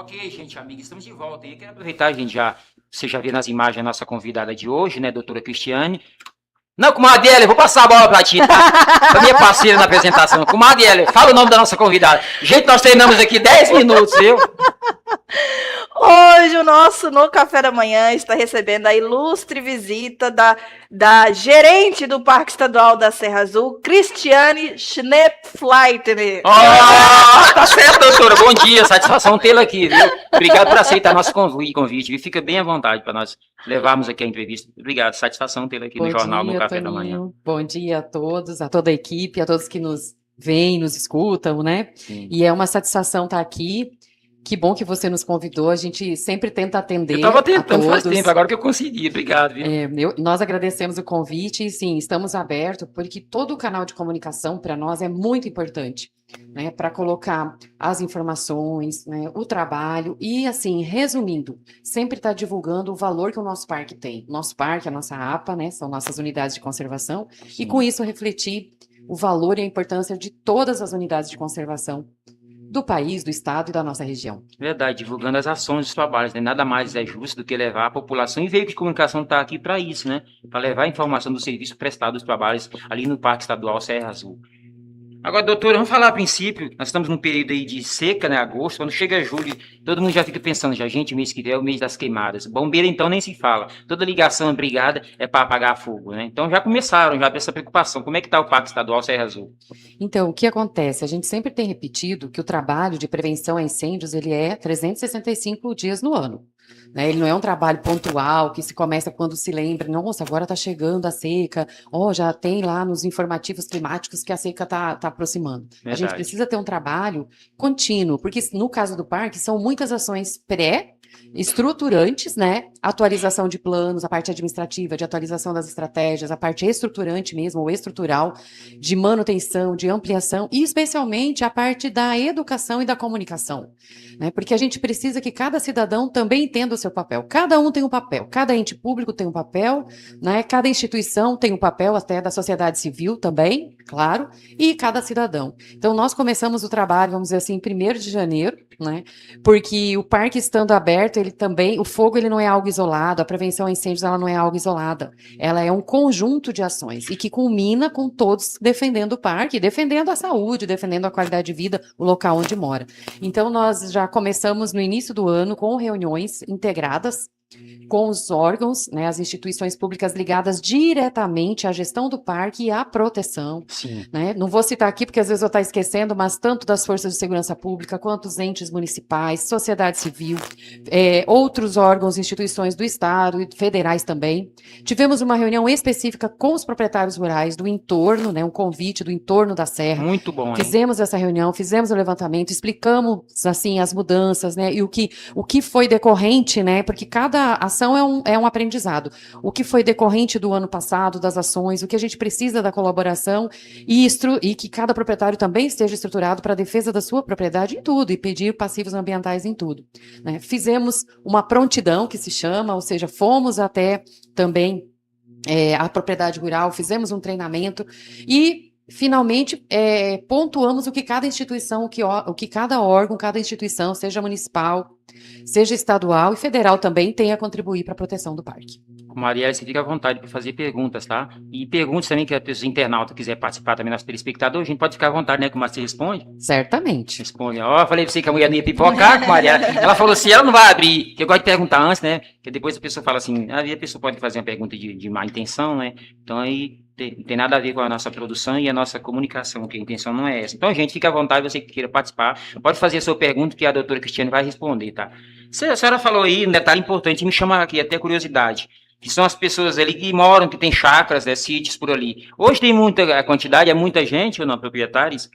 Ok, gente, amiga, estamos de volta. E eu quero aproveitar, gente, você já viu nas imagens a nossa convidada de hoje, né, doutora Cristiane. Não, comadre Elia, vou passar a bola pra ti, tá? Pra minha parceira na apresentação. Comadre Elia, fala o nome da nossa convidada. Gente, nós treinamos aqui 10 minutos, viu? Hoje o nosso No Café da Manhã está recebendo a ilustre visita da gerente do Parque Estadual da Serra Azul, Cristiane Schneepfleitner. Tá certo, doutora. Bom dia, satisfação tê-la aqui, viu? Obrigado por aceitar nosso convite, viu? Fica bem à vontade para nós levarmos aqui a entrevista. Obrigado, satisfação tê-la aqui no Jornal No Café da Manhã. Bom dia a todos, a toda a equipe, a todos que nos veem, nos escutam, né? Sim. E é uma satisfação estar aqui. Que bom que você nos convidou, a gente sempre tenta atender. Eu estava tentando a todos. faz tempo, agora que eu consegui, obrigado. Viu? Nós agradecemos o convite e sim, estamos abertos, porque todo o canal de comunicação para nós é muito importante, né? Para colocar as informações, né, o trabalho e assim, resumindo, sempre está divulgando o valor que o nosso parque tem. Nosso parque, a nossa APA, né, são nossas unidades de conservação, Sim. E com isso refletir o valor e a importância de todas as unidades de conservação do país, do estado e da nossa região. Verdade, divulgando as ações dos trabalhos, né? Nada mais é justo do que levar a população, e o veículo de comunicação está aqui para isso, né? Para levar a informação do serviço prestado dos trabalhos ali no Parque Estadual Serra Azul. Agora, doutora, vamos falar a princípio, nós estamos num período aí de seca, né, agosto, quando chega julho, todo mundo já fica pensando, gente, mês que vem é o mês das queimadas. Bombeiro, então, nem se fala. Toda ligação, brigada, é para apagar fogo, né? Então, já começaram, já essa preocupação. Como é que está o Parque Estadual Serra Azul? Então, o que acontece? A gente sempre tem repetido que o trabalho de prevenção a incêndios, ele é 365 dias no ano. Né? Ele não é um trabalho pontual que se começa quando se lembra, nossa, agora está chegando a seca, já tem lá nos informativos climáticos que a seca está aproximando. Verdade. A gente precisa ter um trabalho contínuo, porque no caso do parque são muitas ações estruturantes, né? Atualização de planos, a parte administrativa, de atualização das estratégias, a parte estruturante mesmo, ou estrutural, de manutenção, de ampliação, e especialmente a parte da educação e da comunicação, né? Porque a gente precisa que cada cidadão também entenda o seu papel. Cada um tem um papel, cada ente público tem um papel, né? Cada instituição tem um papel, até da sociedade civil também, claro, e cada cidadão. Então, nós começamos o trabalho, vamos dizer assim, em 1º de janeiro, né? Porque o parque estando aberto, ele também, o fogo ele não é algo isolado, a prevenção a incêndios ela não é algo isolada, ela é um conjunto de ações e que culmina com todos defendendo o parque, defendendo a saúde, defendendo a qualidade de vida, o local onde mora. Então nós já começamos no início do ano com reuniões integradas com os órgãos, né, as instituições públicas ligadas diretamente à gestão do parque e à proteção. Sim. Né? Não vou citar aqui, porque às vezes eu estou esquecendo, mas tanto das forças de segurança pública, quanto os entes municipais, sociedade civil, outros órgãos, instituições do Estado e federais também. Tivemos uma reunião específica com os proprietários rurais do entorno, né, um convite do entorno da Serra. Muito bom, hein? Fizemos essa reunião, fizemos o levantamento, explicamos, assim, as mudanças, né, e o que foi decorrente, né, porque cada ação é um aprendizado. O que foi decorrente do ano passado, das ações, o que a gente precisa da colaboração e que cada proprietário também esteja estruturado para a defesa da sua propriedade em tudo e pedir passivos ambientais em tudo. Né? Fizemos uma prontidão, que se chama, ou seja, fomos até também a propriedade rural, fizemos um treinamento e finalmente, pontuamos o que cada instituição, o que cada órgão, cada instituição, seja municipal, seja estadual e federal também, tem a contribuir para a proteção do parque. Mariela, você fica à vontade para fazer perguntas, tá? E perguntas também que a pessoa internauta quiser participar também, nosso telespectador, a gente pode ficar à vontade, né? Que o Márcio responde. Certamente. Responde. Falei pra você que a mulher não ia pipocar, Mariela. Ela falou assim, ela não vai abrir, que eu gosto de perguntar antes, né? Porque depois a pessoa fala assim, a pessoa pode fazer uma pergunta de má intenção, né? Então aí tem nada a ver com a nossa produção e a nossa comunicação, que a intenção não é essa. Então, gente, fica à vontade, você que queira participar, pode fazer a sua pergunta que a doutora Cristiane vai responder, tá? A senhora falou aí um detalhe importante, me chama aqui até curiosidade, que são as pessoas ali que moram, que tem chácaras, sítios por ali. Hoje tem muita quantidade, é muita gente ou não, proprietários?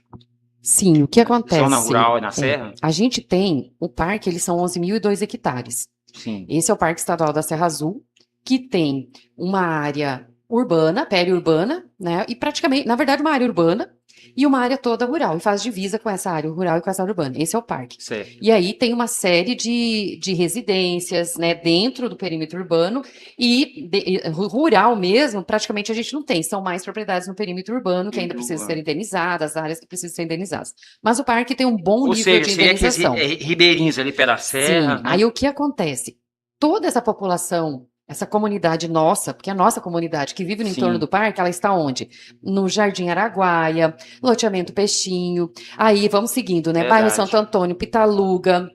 Sim, o que acontece? Zona rural e na serra? A gente tem, o parque, eles são 11.002 hectares. Sim. Esse é o Parque Estadual da Serra Azul, que tem uma área urbana, periurbana, né, e praticamente, na verdade, uma área urbana, e uma área toda rural, e faz divisa com essa área rural e com essa área urbana. Esse é o parque. Certo. E aí tem uma série de residências, né, dentro do perímetro urbano e rural mesmo, praticamente a gente não tem. São mais propriedades no perímetro urbano que ainda precisam ser indenizadas, áreas que precisam ser indenizadas. Mas o parque tem um bom Ou nível seja, de seria aqueles indenização. ribeirinhos ali pela serra, Sim. né? Aí o que acontece? Toda essa população, essa comunidade nossa, porque a nossa comunidade que vive no Sim. entorno do parque, ela está onde? No Jardim Araguaia, loteamento Peixinho, aí vamos seguindo, né? Bairro Verdade. Santo Antônio, Pitaluga,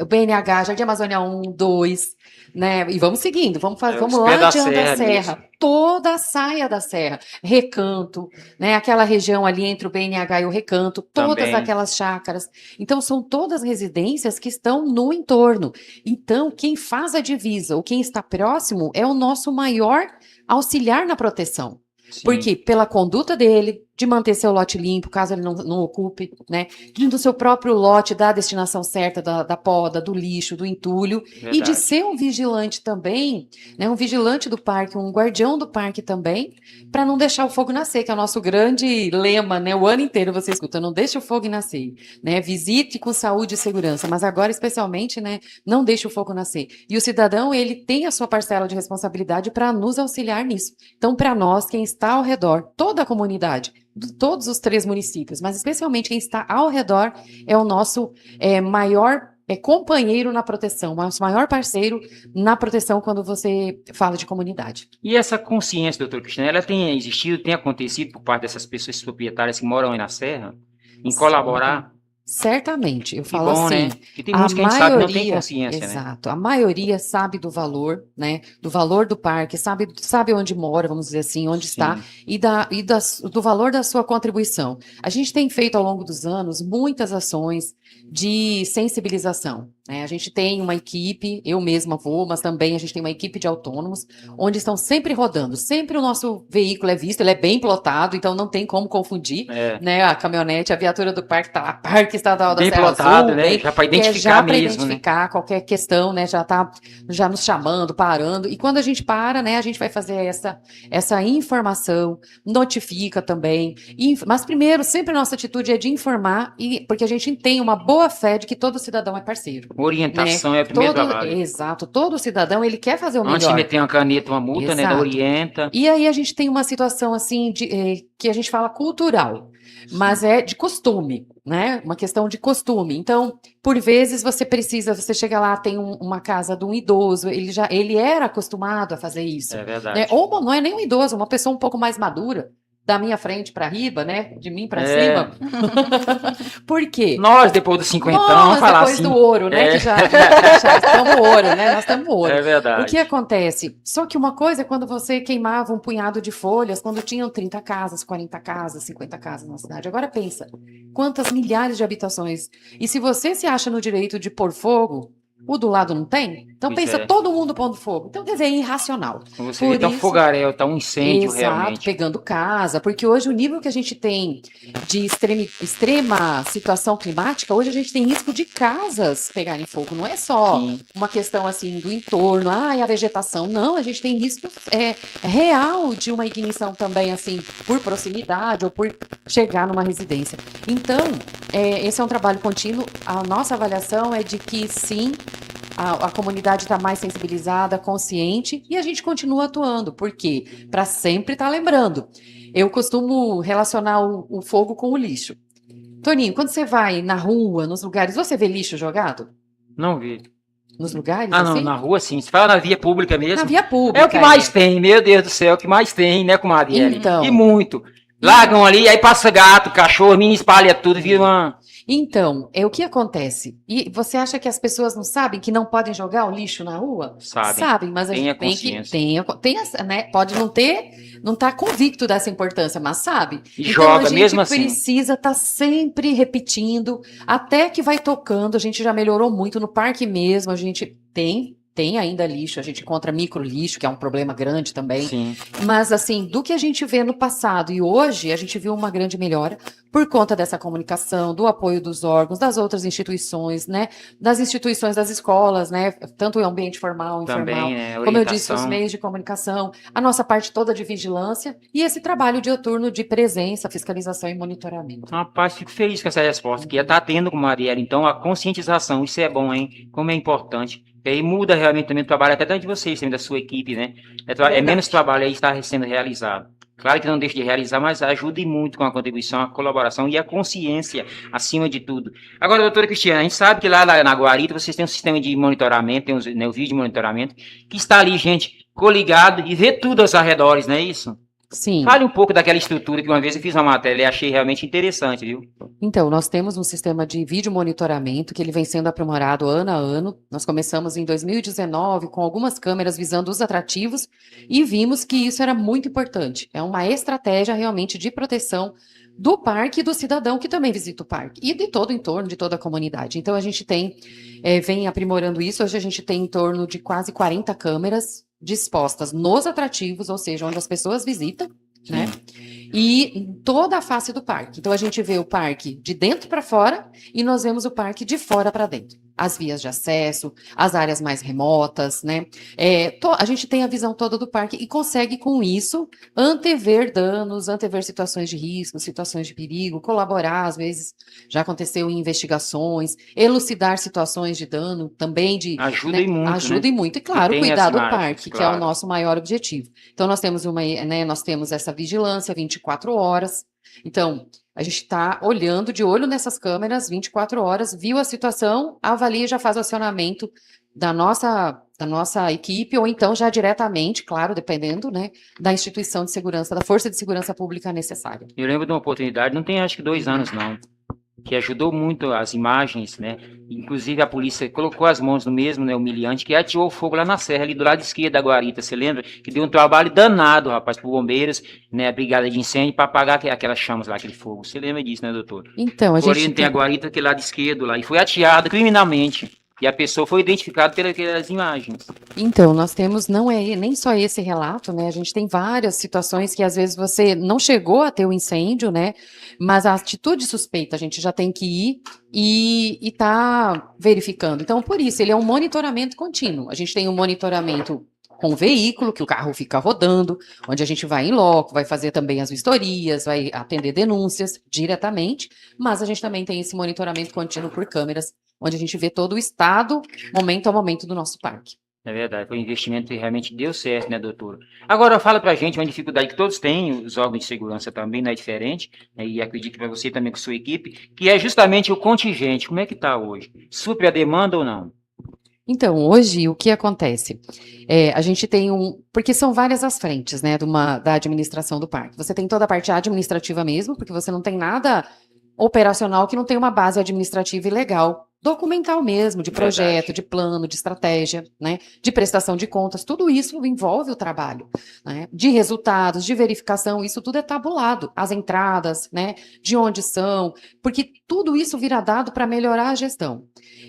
o BNH, Jardim Amazônia 1, 2, né? E vamos seguindo, vamos os lá pés da adiante da serra serra, toda a saia da serra, Recanto, né? Aquela região ali entre o BNH e o Recanto, todas Também. aquelas chácaras. Então, são todas residências que estão no entorno. Então, quem faz a divisa ou quem está próximo é o nosso maior auxiliar na proteção. Sim. Porque pela conduta dele, de manter seu lote limpo, caso ele não ocupe, né? Do seu próprio lote, da destinação certa da poda, do lixo, do entulho, e de Verdade. ser um vigilante também, né? Um vigilante do parque, um guardião do parque também, para não deixar o fogo nascer, que é o nosso grande lema, né? O ano inteiro você escuta, não deixe o fogo nascer, né? Visite com saúde e segurança, mas agora especialmente, né? Não deixe o fogo nascer. E o cidadão, ele tem a sua parcela de responsabilidade para nos auxiliar nisso. Então, para nós, quem está ao redor, toda a comunidade, de todos os 3 municípios, mas especialmente quem está ao redor é o nosso maior companheiro na proteção, nosso maior parceiro na proteção quando você fala de comunidade. E essa consciência, doutor Cristina, ela tem existido, tem acontecido por parte dessas pessoas proprietárias que moram aí na Serra, em Sim. colaborar? Certamente, eu Que falo bom, assim, né? Porque tem muitos que a gente sabe que não tem consciência, né? exato, a maioria sabe do valor, né, do valor do parque, sabe onde mora, vamos dizer assim, onde está, Sim. do valor da sua contribuição. A gente tem feito ao longo dos anos muitas ações de sensibilização, né? A gente tem uma equipe, eu mesma vou, mas também a gente tem uma equipe de autônomos, onde estão sempre rodando, sempre o nosso veículo é visto, ele é bem plotado, então não tem como confundir, né, a caminhonete, a viatura do parque está lá, Parque Estadual da Bem Serra plotado, Azul, né? Já para identificar já para mesmo, né? identificar qualquer questão, né? Já está já nos chamando, parando. E quando a gente para, né? A gente vai fazer essa informação, notifica também. Mas primeiro, sempre a nossa atitude é de informar, porque a gente tem uma boa fé de que todo cidadão é parceiro. Orientação Né? é o primeiro trabalho. Exato, todo cidadão ele quer fazer o melhor. Antes de meter uma caneta, uma multa, né? Exato. Orienta. E aí a gente tem uma situação assim que a gente fala cultural, mas é de costume, né? Uma questão de costume. Então, por vezes você chega lá, tem uma casa de um idoso, ele era acostumado a fazer isso. É verdade. Né? Ou não é nem um idoso, uma pessoa um pouco mais madura, da minha frente para riba, né? De mim para cima. Por quê? Nós, depois dos 50, Nós, vamos falar depois assim. do ouro, né? Que já estamos ouro, né? Nós estamos ouro. É verdade. O que acontece? Só que uma coisa é quando você queimava um punhado de folhas, quando tinham 30 casas, 40 casas, 50 casas na cidade. Agora pensa, quantas milhares de habitações. E se você se acha no direito de pôr fogo, o do lado não tem? Então Pois pensa, é. todo mundo pondo fogo. Então, quer dizer, é irracional. Como você vê, tá um fogaréu, tá um incêndio realmente. Pegando casa, porque hoje o nível que a gente tem de extrema situação climática, hoje a gente tem risco de casas pegarem fogo. Não é só uma questão assim do entorno, a vegetação. Não, a gente tem risco real de uma ignição também, assim, por proximidade ou por chegar numa residência. Então, esse é um trabalho contínuo. A nossa avaliação é de que sim, a comunidade está mais sensibilizada, consciente, e a gente continua atuando. Por quê? Para sempre estar lembrando. Eu costumo relacionar o fogo com o lixo. Toninho, quando você vai na rua, nos lugares, você vê lixo jogado? Não vi. Nos lugares, Não, assim? na rua sim. Você fala na via pública mesmo. Na via pública. É o que mais tem, meu Deus do céu, é o que mais tem, né, comadre? Então. E muito. Largam ali, aí passa gato, cachorro, mini espalha tudo, vira uma... Então, o que acontece? E você acha que as pessoas não sabem que não podem jogar o lixo na rua? Sabem. Mas a Tem a gente tem consciência. né? Pode não estar convicto dessa importância, mas sabe? E joga, a gente mesmo assim. precisa estar sempre repetindo, até que vai tocando. A gente já melhorou muito no parque mesmo, a gente tem ainda lixo, a gente encontra micro lixo, que é um problema grande também. Sim. Mas, assim, do que a gente vê no passado e hoje, a gente viu uma grande melhora, por conta dessa comunicação, do apoio dos órgãos, das outras instituições, né, das instituições das escolas, né, tanto o ambiente formal, informal, Também, né? como eu disse, os Orientação. meios de comunicação, a nossa parte toda de vigilância e esse trabalho dioturno de presença, fiscalização e monitoramento. Rapaz, fico feliz com essa resposta, que já está tendo com Marielle, então, a conscientização, isso é bom, hein? Como é importante. E aí muda realmente também o trabalho, até dentro de vocês, também da sua equipe, né? É menos trabalho aí está sendo realizado. Claro que não deixa de realizar, mas ajude muito com a contribuição, a colaboração e a consciência, acima de tudo. Agora, doutora Cristiana, a gente sabe que lá na Guarita vocês têm um sistema de monitoramento, tem né, o vídeo de monitoramento, que está ali, gente, coligado e vê tudo aos arredores, não é isso? Sim. Fale um pouco daquela estrutura que uma vez eu fiz uma matéria e achei realmente interessante, viu? Então, nós temos um sistema de vídeo monitoramento que ele vem sendo aprimorado ano a ano. Nós começamos em 2019 com algumas câmeras visando os atrativos e vimos que isso era muito importante. É uma estratégia realmente de proteção do parque e do cidadão que também visita o parque e de todo o entorno, de toda a comunidade. Então, a gente vem aprimorando isso. Hoje a gente tem em torno de quase 40 câmeras dispostas nos atrativos, ou seja, onde as pessoas visitam, né? E em toda a face do parque. Então, a gente vê o parque de dentro para fora e nós vemos o parque de fora para dentro. As vias de acesso, as áreas mais remotas, né? A gente tem a visão toda do parque e consegue, com isso, antever danos, antever situações de risco, situações de perigo, colaborar, às vezes, já aconteceu em investigações, elucidar situações de dano, também de... Ajuda muito, ajuda né? e muito. E, claro, tem cuidar as do imagens, parque, que é claro. o nosso maior objetivo. Então, nós temos essa vigilância 24 horas. Então, a gente está olhando de olho nessas câmeras 24 horas, viu a situação, avalia e já faz o acionamento da nossa equipe, ou então já diretamente, claro, dependendo, né, da instituição de segurança, da força de segurança pública necessária. Eu lembro de uma oportunidade, não tem acho que 2 anos não, que ajudou muito as imagens, né? Inclusive a polícia colocou as mãos no mesmo, né, humilhante, que atirou fogo lá na serra, ali do lado esquerdo da guarita, você lembra? Que deu um trabalho danado, rapaz, para bombeiros, né, a brigada de incêndio, para apagar aquelas chamas lá, aquele fogo. Você lembra disso, né, doutor? Então, a Porém, gente tem a guarita aquele lado esquerdo lá, e foi atirada criminalmente. E a pessoa foi identificada pelas imagens. Então, nós temos, não é nem só esse relato, né? A gente tem várias situações que às vezes você não chegou a ter o incêndio, né? Mas a atitude suspeita, a gente já tem que ir e tá verificando. Então, por isso, ele é um monitoramento contínuo. A gente tem um monitoramento com o veículo, que o carro fica rodando, onde a gente vai em loco, vai fazer também as vistorias, vai atender denúncias diretamente, mas a gente também tem esse monitoramento contínuo por câmeras, onde a gente vê todo o estado, momento a momento do nosso parque. É verdade, foi um investimento que realmente deu certo, né, doutor? Agora, fala pra gente uma dificuldade que todos têm, os órgãos de segurança também, não é diferente, né, e acredito para você também com sua equipe, que é justamente o contingente. Como é que tá hoje? Supre a demanda ou não? Então, hoje, o que acontece? A gente tem porque são várias as frentes, né, da administração do parque. Você tem toda a parte administrativa mesmo, porque você não tem nada operacional que não tem uma base administrativa e legal, documental mesmo, de projeto, de plano, de estratégia, né, de prestação de contas, tudo isso envolve o trabalho, né, de resultados, de verificação, isso tudo é tabulado, as entradas, né, de onde são, porque tudo isso vira dado para melhorar a gestão.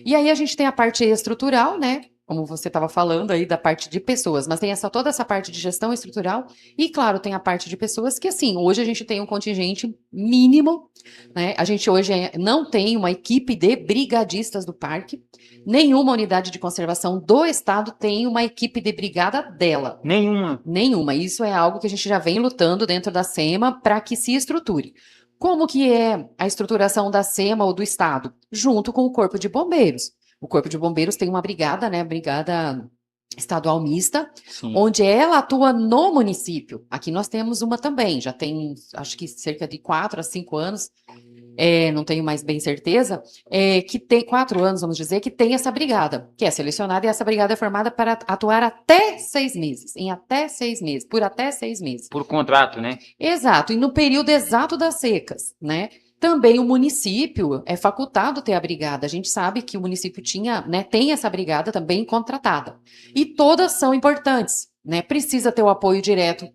E aí a gente tem a parte estrutural, né, como você estava falando aí da parte de pessoas, mas tem toda essa parte de gestão estrutural e, claro, tem a parte de pessoas que, assim, hoje a gente tem um contingente mínimo, né? A gente hoje não tem uma equipe de brigadistas do parque, nenhuma unidade de conservação do estado tem uma equipe de brigada dela. Nenhuma. Nenhuma. Isso é algo que a gente já vem lutando dentro da SEMA para que se estruture. Como que é a estruturação da SEMA ou do estado? Junto com o Corpo de Bombeiros. O Corpo de Bombeiros tem uma brigada, né, brigada estadual mista, Sim. onde ela atua no município. Aqui nós temos uma também, já tem, acho que cerca de 4 a 5 anos, não tenho mais bem certeza, que tem 4 anos, vamos dizer, que tem essa brigada, que é selecionada, e essa brigada é formada para atuar até 6 meses, por até 6 meses. Por contrato, né? Exato, e no período exato das secas, né? Também o município é facultado ter a brigada. A gente sabe que o município tem essa brigada também contratada. E todas são importantes, né? Precisa ter o apoio direto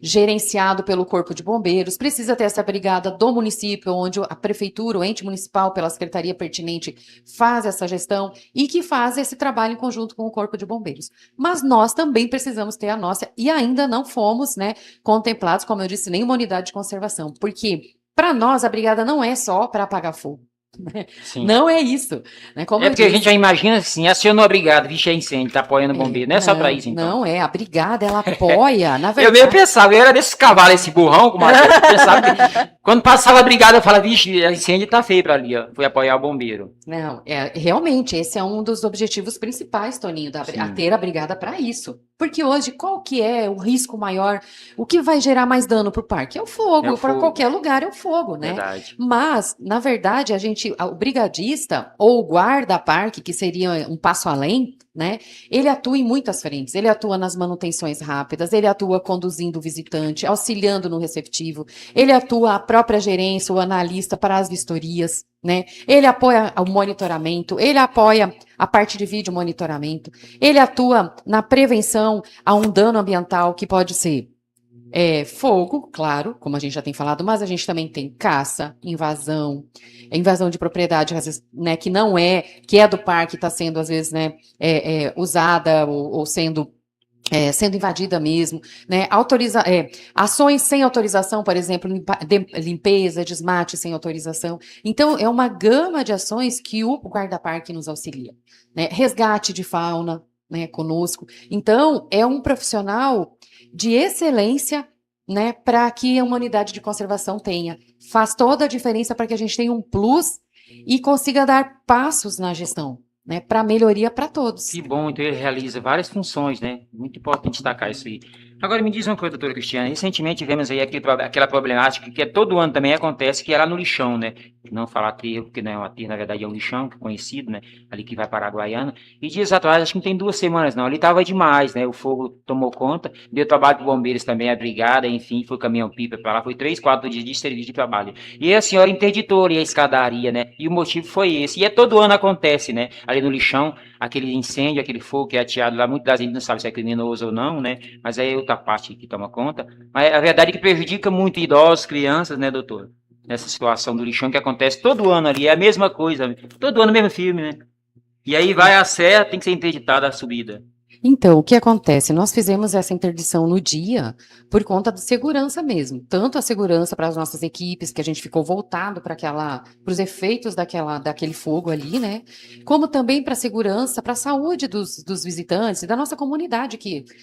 gerenciado pelo Corpo de Bombeiros, precisa ter essa brigada do município, onde a prefeitura, o ente municipal, pela secretaria pertinente, faz essa gestão e que faz esse trabalho em conjunto com o Corpo de Bombeiros. Mas nós também precisamos ter a nossa, e ainda não fomos, né, contemplados, como eu disse, nenhuma unidade de conservação, porque Para nós, a brigada não é só para apagar fogo. Né? Sim. Não é isso. Né? Como É eu porque a disse, gente já imagina assim, acionou a brigada, vixe, é incêndio, tá apoiando o bombeiro. Não é só pra isso, então. Não é, a brigada, ela apoia, na Eu mesmo verdade. pensava, eu era desses cavalos, esse burrão, como eu pensava que quando passava a brigada, eu falava, vixe, a incêndio tá feio pra ali, ó. Fui apoiar o bombeiro. Não, realmente, esse é um dos objetivos principais, Toninho, Sim. a ter a brigada para isso. Porque hoje, qual que é o risco maior? O que vai gerar mais dano para o parque? É o É fogo, o para fogo. qualquer lugar é o fogo, né? Verdade. Mas, na verdade, o brigadista ou o guarda-parque, que seria um passo além, né? Ele atua em muitas frentes. Ele atua nas manutenções rápidas, ele atua conduzindo o visitante, auxiliando no receptivo, ele atua a própria gerência, o analista para as vistorias, né? Ele apoia o monitoramento, ele apoia a parte de vídeo monitoramento, ele atua na prevenção a um dano ambiental que pode ser fogo, claro, como a gente já tem falado, mas a gente também tem caça, invasão de propriedade, às vezes, né, que é do parque, está sendo, às vezes, né, usada ou sendo invadida mesmo, né? Ações sem autorização, por exemplo, limpeza, desmate sem autorização. Então, é uma gama de ações que o guarda-parque nos auxilia, né? Resgate de fauna, né, conosco. Então, é um profissional de excelência, né, para que uma unidade de conservação tenha. Faz toda a diferença para que a gente tenha um plus e consiga dar passos na gestão, né, para melhoria para todos. Que bom, então ele realiza várias funções, né? Muito importante destacar isso aí. Agora me diz uma coisa, doutora Cristiana. Recentemente tivemos aí aquela problemática que todo ano também acontece, que é lá no lixão, né? Não falar aterro, porque não é um aterro, na verdade é um lixão, que é conhecido, né? Ali que vai para a Guaiana. E dias atrás, acho que não tem 2 semanas, não. Ali estava demais, né? O fogo tomou conta, deu trabalho para bombeiros também, a brigada, enfim, foi caminhão-pipa para lá. Foi 3, 4 dias de serviço de trabalho. E a senhora interditou ali a escadaria, né? E o motivo foi esse. E todo ano acontece, né? Ali no lixão, aquele incêndio, aquele fogo que é ateado lá, muitas das vezes não sabe se é criminoso ou não, né? Mas aí é outra parte que toma conta. Mas a verdade é que prejudica muito idosos, crianças, né, doutor? Nessa situação do lixão que acontece todo ano ali, é a mesma coisa, todo ano o mesmo filme, né? E aí vai a serra, tem que ser interditada a subida. Então, o que acontece? Nós fizemos essa interdição no dia por conta de segurança mesmo. Tanto a segurança para as nossas equipes, que a gente ficou voltado para os efeitos daquele fogo ali, né? Como também para a segurança, para a saúde dos visitantes e da nossa comunidade,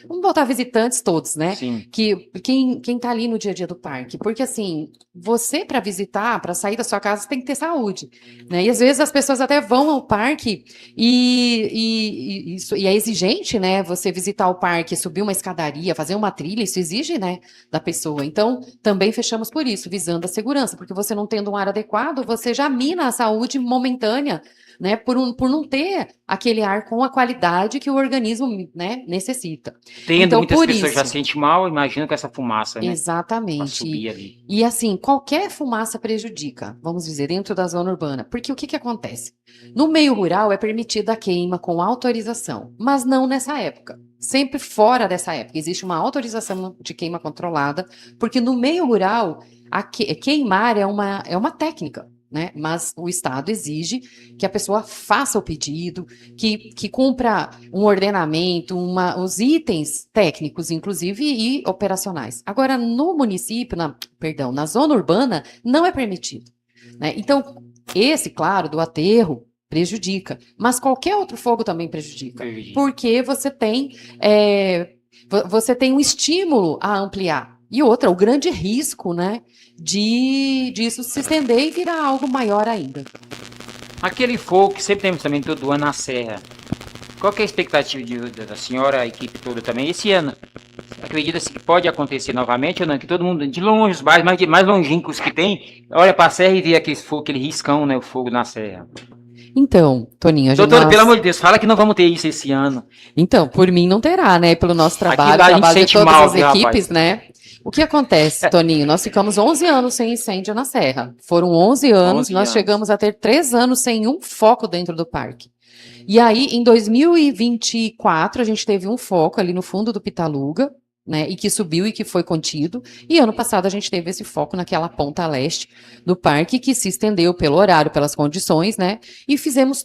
vamos botar visitantes todos, né? Sim. Quem está ali no dia a dia do parque. Porque assim, você para visitar, para sair da sua casa, tem que ter saúde, né? E às vezes as pessoas até vão ao parque e é exigente, né? Você visitar o parque, subir uma escadaria, fazer uma trilha, isso exige, né, da pessoa. Então, também fechamos por isso, visando a segurança, porque você não tendo um ar adequado, você já mina a saúde momentânea, né, por não ter aquele ar com a qualidade que o organismo, né, necessita. Tendo então, muitas por pessoas isso, já sentem mal, imagina com essa fumaça, né? Pra exatamente. subir ali. E assim, qualquer fumaça prejudica, vamos dizer, dentro da zona urbana. Porque o que acontece? No meio rural é permitida a queima com autorização, mas não nessa época. Sempre fora dessa época. Existe uma autorização de queima controlada, porque no meio rural, queimar é uma técnica, né? Mas o Estado exige que a pessoa faça o pedido, que cumpra um ordenamento, os itens técnicos, inclusive, e operacionais. Agora, no município, na zona urbana, não é permitido, né? Então, claro, do aterro, prejudica, mas qualquer outro fogo também prejudica, porque você tem um estímulo a ampliar. E outra, o grande risco, né, disso se estender e virar algo maior ainda. Aquele fogo que sempre temos também todo ano na serra. Qual que é a expectativa da senhora, a equipe toda também, esse ano? Acredita-se que pode acontecer novamente ou não? Que todo mundo, de longe, os bairros mais longínquos que tem, olha para a serra e vê aquele riscão, né, o fogo na serra. Então, Toninho, doutora, pelo amor de Deus, fala que não vamos ter isso esse ano. Então, por mim não terá, né? Pelo nosso trabalho, trabalho de todas as equipes, né? O que acontece, Toninho? Nós ficamos 11 anos sem incêndio na serra. Foram 11 anos, nós chegamos a ter 3 anos sem um foco dentro do parque. E aí, em 2024, a gente teve um foco ali no fundo do Pitaluga, né, e que subiu e que foi contido, e ano passado a gente teve esse foco naquela ponta leste do parque, que se estendeu pelo horário, pelas condições, né, e fizemos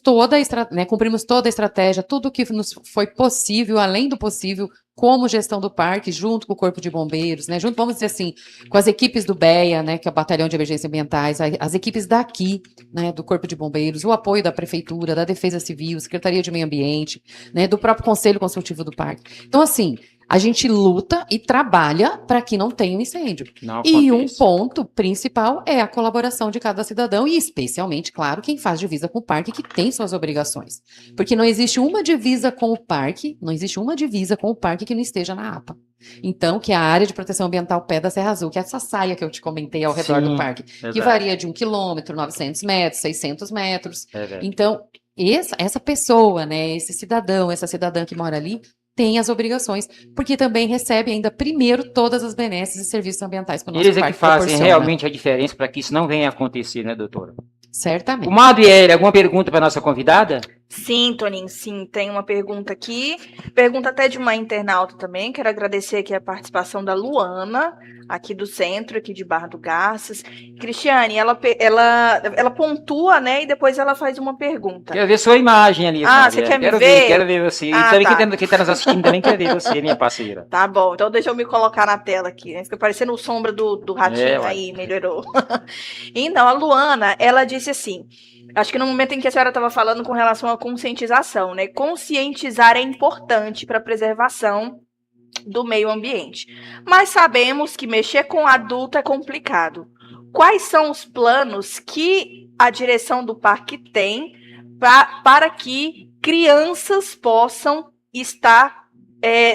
cumprimos toda a estratégia, tudo que nos foi possível, além do possível, como gestão do parque, junto com o Corpo de Bombeiros, né, junto, vamos dizer assim, com as equipes do BEA, né, que é o Batalhão de Emergências Ambientais, as equipes daqui, né, do Corpo de Bombeiros, o apoio da Prefeitura, da Defesa Civil, Secretaria de Meio Ambiente, né, do próprio Conselho Consultivo do Parque. Então, assim, a gente luta e trabalha para que não tenha um incêndio. Não E um acontece. ponto principal é a colaboração de cada cidadão e especialmente, claro, quem faz divisa com o parque, que tem suas obrigações. Porque não existe uma divisa com o parque, que não esteja na APA. Então, que é a área de proteção ambiental pé da Serra Azul, que é essa saia que eu te comentei ao redor Sim, do parque, que verdade. varia de 1 quilômetro, 900 metros, 600 metros. É verdade. Então, essa pessoa, né, esse cidadão, essa cidadã que mora ali, tem as obrigações, porque também recebe ainda primeiro todas as benesses e serviços ambientais que o nosso Eles é que parque fazem proporciona. realmente a diferença para que isso não venha a acontecer, né, doutora? Certamente. O Madriele, alguma pergunta para nossa convidada? Sim, Toninho, sim, tem uma pergunta aqui, pergunta até de uma internauta também, quero agradecer aqui a participação da Luana, aqui do centro, aqui de Barra do Garças. Cristiane, ela pontua, né, e depois ela faz uma pergunta. Quero ver sua imagem ali. Ah, Madriele. você quer me Quero ver? Quero ver você. Ah, e também tá. quem está nos assistindo também quer ver você, minha parceira. Tá bom, então deixa eu me colocar na tela aqui, né? Fica parecendo o sombra do ratinho, uai. aí melhorou. Então, a Luana, ela disse assim, acho que no momento em que a senhora estava falando com relação à conscientização, né? Conscientizar é importante para a preservação do meio ambiente. Mas sabemos que mexer com adulto é complicado. Quais são os planos que a direção do parque tem para que crianças possam estar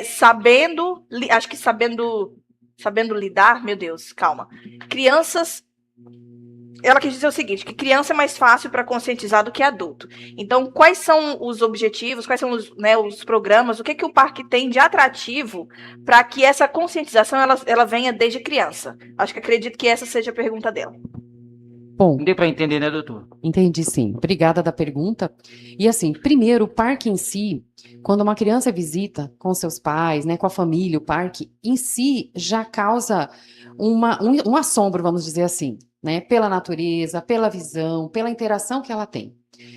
sabendo lidar, meu Deus, calma. Crianças, ela quis dizer o seguinte, que criança é mais fácil para conscientizar do que adulto. Então, quais são os objetivos, quais são os programas, o que o parque tem de atrativo para que essa conscientização ela venha desde criança? Acredito que essa seja a pergunta dela. Bom, Não deu para entender, né, doutor? entendi sim. Obrigada da pergunta. E assim, primeiro, o parque em si, quando uma criança visita com seus pais, né, com a família, o parque em si já causa um assombro, vamos dizer assim, né, pela natureza, pela visão, pela interação que ela tem.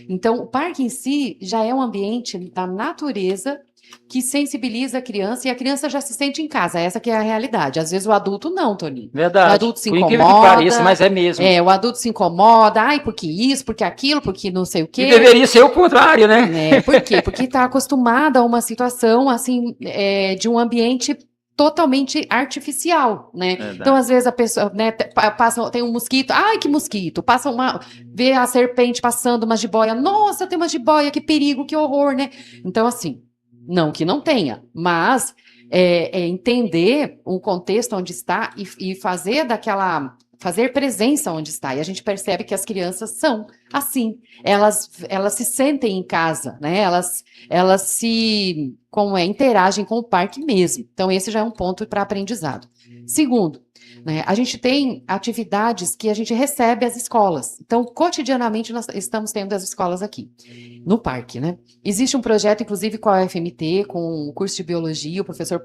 Então, o parque em si já é um ambiente da natureza que sensibiliza a criança e a criança já se sente em casa. Essa que é a realidade. Às vezes o adulto não, Toninho. Verdade. O adulto se Por incrível incomoda. que pareça, mas é mesmo. O adulto se incomoda, ai, porque isso, porque aquilo, porque não sei o quê. E deveria ser o contrário, né? Por quê? Porque está acostumada a uma situação, assim, de um ambiente totalmente artificial, né? Verdade. Então, às vezes, a pessoa, né, tem um mosquito, ai, que mosquito, vê a serpente passando, uma jiboia, nossa, tem uma jiboia, que perigo, que horror, né? Então, assim, não que não tenha, mas entender o contexto onde está e fazer presença onde está. E a gente percebe que as crianças são assim, elas se sentem em casa, né? Elas se interagem com o parque mesmo. Então, esse já é um ponto para aprendizado. Segundo, né, a gente tem atividades que a gente recebe às escolas. Então, cotidianamente, nós estamos tendo as escolas aqui, no parque, né? Existe um projeto, inclusive, com a UFMT, com o curso de Biologia, o professor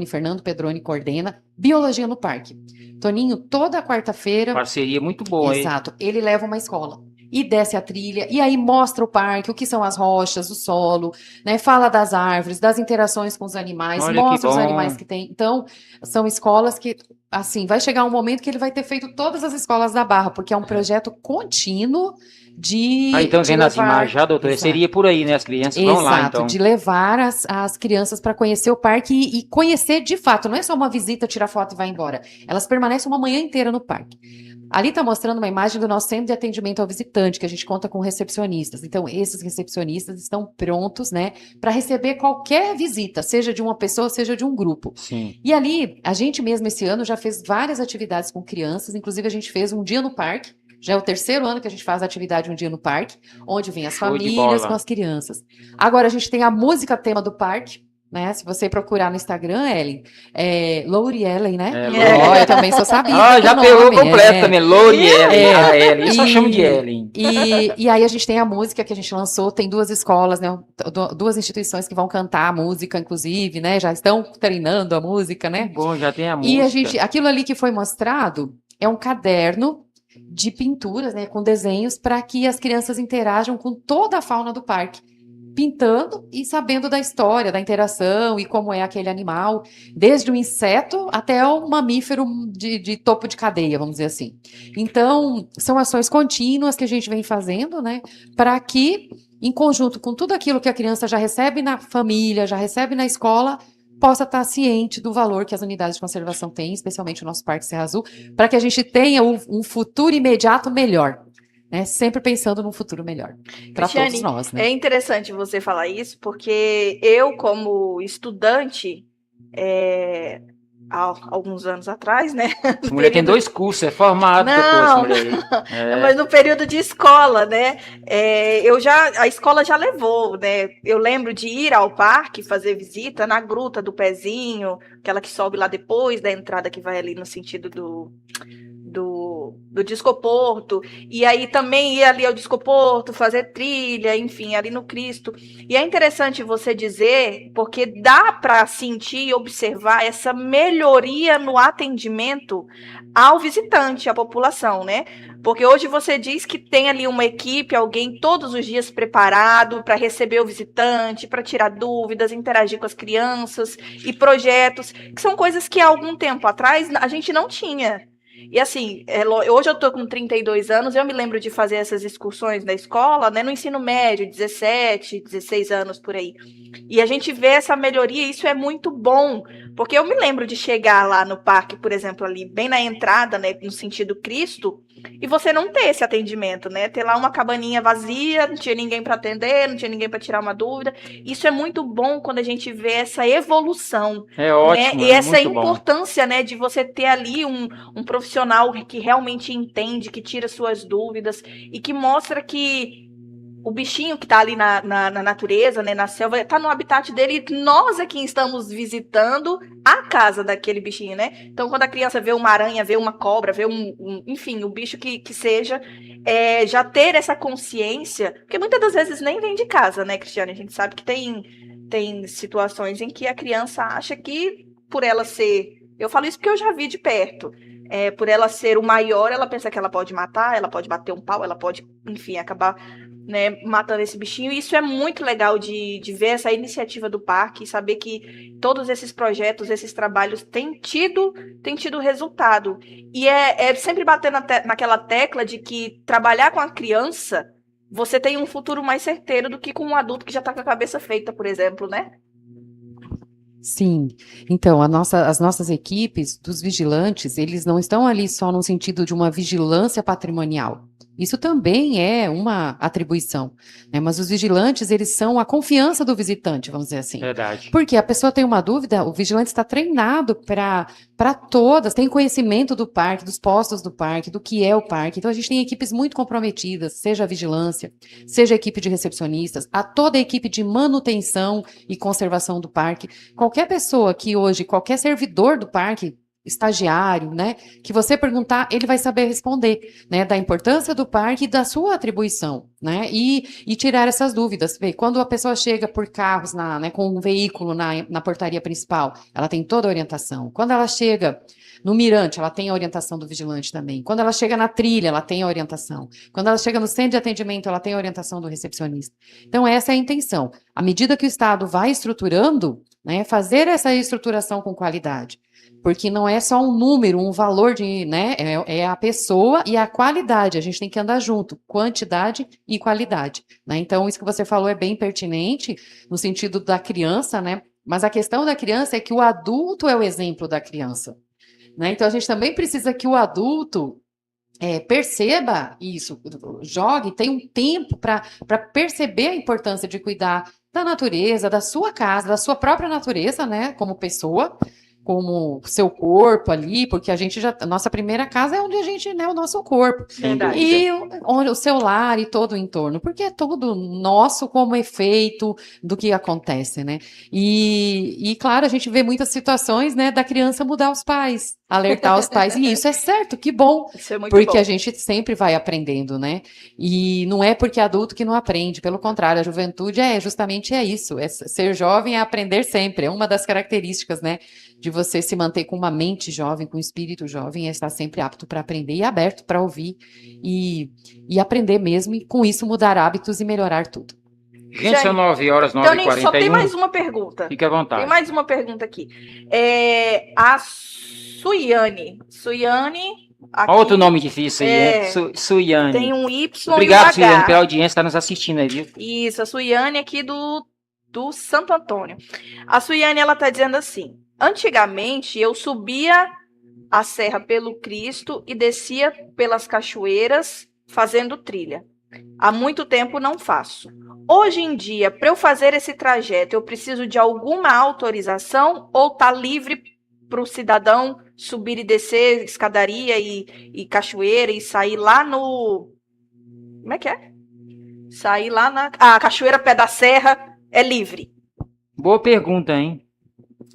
Fernando Pedroni coordena, Biologia no Parque. Toninho, toda quarta-feira... Parceria muito boa, hein? Exato. Ele leva uma escola e desce a trilha, e aí mostra o parque, o que são as rochas, o solo, né? Fala das árvores, das interações com os animais, Olha, mostra que os bom. animais que tem. Então, são escolas que, assim, vai chegar um momento que ele vai ter feito todas as escolas da Barra, porque é um projeto contínuo de Então, de vendo as levar- imagens já, doutor, Exato. seria por aí, né? As crianças vão lá, Exato, então. de levar as crianças para conhecer o parque e conhecer de fato, não é só uma visita, tirar foto e vai embora. Elas permanecem uma manhã inteira no parque. Ali está mostrando uma imagem do nosso centro de atendimento ao visitante, que a gente conta com recepcionistas. Então, esses recepcionistas estão prontos, né, para receber qualquer visita, seja de uma pessoa, seja de um grupo. Sim. E ali, a gente mesmo esse ano já fez várias atividades com crianças, inclusive a gente fez um dia no parque, já é o 3º ano que a gente faz a atividade um dia no parque, onde vem as Show de famílias bola. com as crianças. Agora a gente tem a música tema do parque, né? Se você procurar no Instagram, Ellen, Lori Ellen, né? É, Ó, eu também sou sabida. Ah, já do pegou nome, completo também. Lori Ellen. É. A Ellen. Eu só E- chamo de Ellen. E aí a gente tem a música que a gente lançou, tem 2 escolas, né? 2 instituições que vão cantar a música, inclusive, né? Já estão treinando a música, né? Bom, já tem a E música. aquilo ali que foi mostrado é um caderno de pinturas, né, com desenhos, para que as crianças interajam com toda a fauna do parque. pintando e sabendo da história, da interação e como é aquele animal, desde o inseto até o mamífero de topo de cadeia, vamos dizer assim. Então, são ações contínuas que a gente vem fazendo, né, para que, em conjunto com tudo aquilo que a criança já recebe na família, já recebe na escola, possa estar ciente do valor que as unidades de conservação têm, especialmente o nosso Parque Serra Azul, para que a gente tenha um futuro imediato melhor, né? Sempre pensando num futuro melhor para todos Cristiane, nós, né? é interessante você falar isso, porque eu, como estudante, há alguns anos atrás, né? Essa mulher tem 2 cursos, é formada, Não, doutor, essa mulher aí. mas no período de escola, né? A escola já levou, né? Eu lembro de ir ao parque fazer visita na Gruta do Pezinho, aquela que sobe lá depois da entrada que vai ali no sentido do Discoporto, e aí também ir ali ao Discoporto, fazer trilha, enfim, ali no Cristo. E é interessante você dizer, porque dá para sentir e observar essa melhoria no atendimento ao visitante, à população, né? Porque hoje você diz que tem ali uma equipe, alguém todos os dias preparado para receber o visitante, para tirar dúvidas, interagir com as crianças e projetos, que são coisas que há algum tempo atrás a gente não tinha. E assim, hoje eu estou com 32 anos, eu me lembro de fazer essas excursões na escola, né, no ensino médio, 17, 16 anos por aí. E a gente vê essa melhoria, e isso é muito bom, porque eu me lembro de chegar lá no parque, por exemplo, ali bem na entrada, né, no sentido Cristo, e você não ter esse atendimento, né? Ter lá uma cabaninha vazia, não tinha ninguém para atender, não tinha ninguém para tirar uma dúvida. Isso é muito bom quando a gente vê essa evolução. É ótimo, né? E é essa muito bom. importância, né, de você ter ali um profissional que realmente entende, que tira suas dúvidas e que mostra que o bichinho que está ali na natureza, né, na selva, está no habitat dele, e nós aqui estamos visitando a casa daquele bichinho, né? Então, quando a criança vê uma aranha, vê uma cobra, vê enfim, o bicho que seja, já ter essa consciência, porque muitas das vezes nem vem de casa, né, Cristiane? A gente sabe que tem situações em que a criança acha que, por ela ser... Eu falo isso porque eu já vi de perto. Por ela ser o maior, ela pensa que ela pode matar, ela pode bater um pau, ela pode, enfim, acabar, né, matando esse bichinho. E isso é muito legal de ver essa iniciativa do parque e saber que todos esses projetos, esses trabalhos têm tido resultado. E é sempre bater naquela tecla de que trabalhar com a criança, você tem um futuro mais certeiro do que com um adulto que já está com a cabeça feita, por exemplo, né? Sim, então as nossas equipes dos vigilantes, eles não estão ali só no sentido de uma vigilância patrimonial. Isso também é uma atribuição, né? Mas os vigilantes, eles são a confiança do visitante, vamos dizer assim. Verdade. Porque a pessoa tem uma dúvida, o vigilante está treinado para todas, tem conhecimento do parque, dos postos do parque, do que é o parque. Então a gente tem equipes muito comprometidas, seja a vigilância, seja a equipe de recepcionistas, a toda a equipe de manutenção e conservação do parque. Qualquer pessoa que hoje, qualquer servidor do parque, estagiário, né, que você perguntar, ele vai saber responder, né, da importância do parque e da sua atribuição, né, e tirar essas dúvidas. Vê, quando a pessoa chega por carros, né, com um veículo na portaria principal, ela tem toda a orientação. Quando ela chega no mirante, ela tem a orientação do vigilante também. Quando ela chega na trilha, ela tem a orientação. Quando ela chega no centro de atendimento, ela tem a orientação do recepcionista. Então, essa é a intenção. À medida que o Estado vai estruturando, né, fazer essa estruturação com qualidade. Porque não é só um número, um valor né? É a pessoa e a qualidade. A gente tem que andar junto, quantidade e qualidade, né? Então, isso que você falou é bem pertinente no sentido da criança, né? Mas a questão da criança é que o adulto é o exemplo da criança, né? Então, a gente também precisa que o adulto perceba isso, jogue, tenha um tempo para perceber a importância de cuidar da natureza, da sua casa, da sua própria natureza, né? Como pessoa, como seu corpo ali, porque a nossa primeira casa é onde a gente, né, o nosso corpo. Verdade. E o seu lar e todo o entorno, porque é todo nosso como efeito do que acontece, né? E claro, a gente vê muitas situações, né, da criança mudar os pais, alertar os pais, e isso é certo, que bom, Isso é muito porque bom. a gente sempre vai aprendendo, né? E não é porque é adulto que não aprende, pelo contrário, a juventude justamente isso, ser jovem é aprender sempre, é uma das características, né, de você se manter com uma mente jovem, com um espírito jovem, é estar sempre apto para aprender e aberto para ouvir e aprender mesmo, e com isso mudar hábitos e melhorar tudo. Gente, são 9 horas, Então, só tem 9h41. mais uma pergunta. Fique à vontade. Tem mais uma pergunta aqui. A Suiane. Aqui, Olha outro nome difícil aí, né? Suiane. tem um Y Obrigado, e um Suiane, H. pela audiência, está nos assistindo aí, viu? Isso, a Suiane aqui do Santo Antônio. A Suiane, ela tá dizendo assim: antigamente eu subia a serra pelo Cristo e descia pelas cachoeiras fazendo trilha. Há muito tempo não faço. Hoje em dia, para eu fazer esse trajeto, eu preciso de alguma autorização ou tá livre para o cidadão subir e descer escadaria e cachoeira e sair lá no... Como é que é? Sair lá na... Cachoeira Pé da Serra é livre. Boa pergunta, hein?